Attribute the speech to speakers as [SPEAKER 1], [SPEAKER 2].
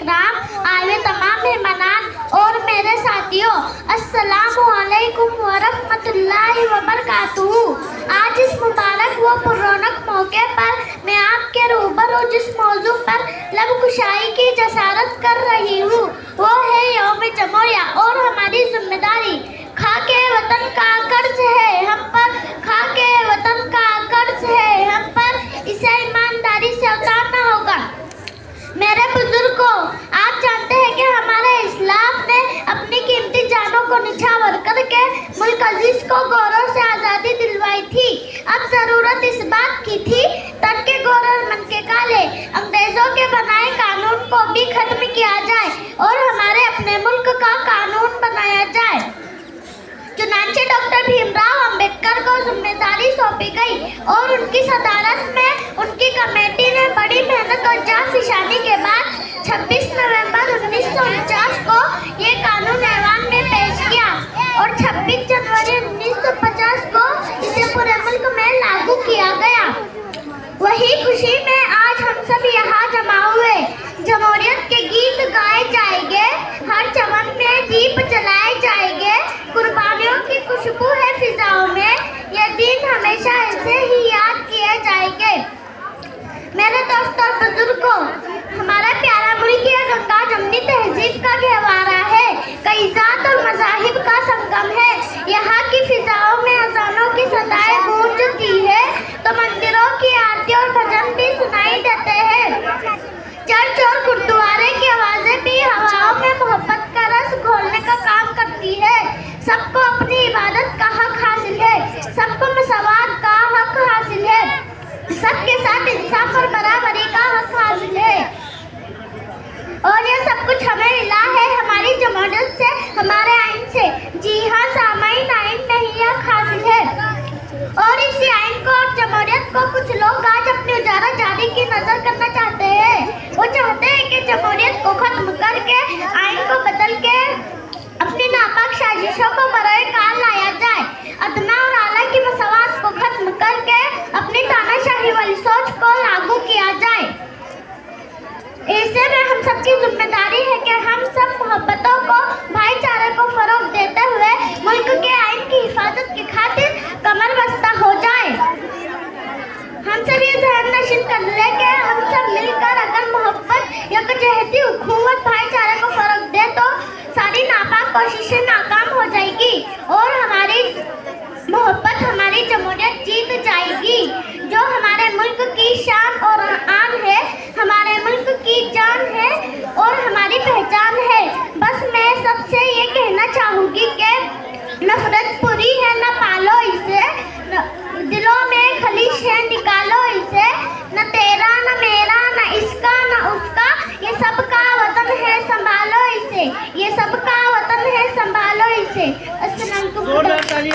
[SPEAKER 1] इकराम, आए तमाम मेहमानान और मेरे साथियों, अस्सलामु अलैकुम व रहमतुल्लाहि व बरकातुहू। आज इस मुबारक व पुररौनक मौके पर मैं आपके रूबरू जिस मौजू पर लब कुशाई की जसारत कर रही हूँ वो है यौम जमहूरिया और हमारी जिम्मेदारी। खाके वतन का कर्ज है हम पर, खाके वतन का कर्ज है हम पर, इसे ईमानदारी से उतारना होगा। मेरे बुजुर्गों, आप जानते हैं कि हमारे इस्लाम ने अपनी कीमती जानों को निछावर करके मुल्क अजीज को गौरव से आज़ादी दिलवाई थी। अब ज़रूरत इस बात की थी तन के गोर और मन के काले अंग्रेजों के बनाए कानून को भी खत्म किया जाए और हमारे अपने मुल्क का कानून बनाया जाए। चुनांचे डॉक्टर भीमराव अंबेडकर को जिम्मेदारी सौंपी गई और उनकी सदारत में उनकी कमेटी ने बड़ी मेहनत और जांच-फिशानी के बाद 26 नवंबर 1949 को ये कानून ऐवान में पेश किया और 26 जनवरी 1950 को इसे पूरे मुल्क में लागू किया गया। वही खुशी में आज हम सब यहाँ जमा हुए। जमहूरियत के गीत गाए जाएंगे, हर चमन में दीप जलाए जाएंगे, कुर्बानियों की खुशबू है फिजाओं में, ये दिन हमेशा ऐसे ही याद किए जाएंगे। मेरे दोस्तों और बुजुर्गों, हमारा प्यारा मुल्क ये गंगा जमनी तहजीब का गहवारा है, कई जात और मज़ाहिब का संगम है। यहाँ की फिजाओं में अज़ानों की सदाएं गूंजती है तो मंदिरों की आरती और भजन भी सुनाई देते हैं। चर्च और गुरुद्वारे की आवाज़ें भी हवाओं में मोहब्बत का रस घोलने का काम करती है। सबको अपनी इबादत का हक हासिल है, सबको मसवात का हक हासिल है, सबके साथ इंसाफ और बराबरी का हक हासिल है और ये सब कुछ हमें मिला है हमारी जमहूरियत से, हमारे आइन से। जी हाँ सामाईन, आइन में ही हक हासिल है और इसी आइन को और जमहूरियत को कुछ लोग आज अपनी उजारा जारी की नजर करना चाहते हैं। वो चाहते हैं कि जमहूरियत को खत्म करके आइन को बदल के अपनी नापाक साजिशों को बरोए काल लाया जाए, अदना और आला की मसवात को खत्म करके अपनी तानाशाही वाली सोच को लागू किया जाए। ऐसे में हम सबकी जिम्मेदारी है कि हम सब मोहब्बतों को, भाईचारे को फरोग देते हुए मुल्क के आइन की हिफाजत की खातिर कमर बस्ता हो जाए। हम सब ये ध्यान नशीन कर ले कि हम सब मिलकर अगर मोहब्बत, यकजहती, उखुवत, भाईचारे को फरोग दे तो सारी नापाक कोशिशें नाकाम हो जाएगी और हमारी मोहब्बत, हमारी जमहूरियत जीत जाएगी जो हमारे मुल्क की शान और आन है, हमारे मुल्क की जान है और हमारी पहचान है। बस मैं सबसे ये कहना चाहूँगी कि नफरत बुरी है, न पालो इसे, दिलों में खलीश है, निकालो इसे, न तेरा न मेरा न इसका न उसका, ये सबका वतन है, संभालो इसे, ये सबका वतन है, संभालो इसे। अस्सलाम वालेकुम।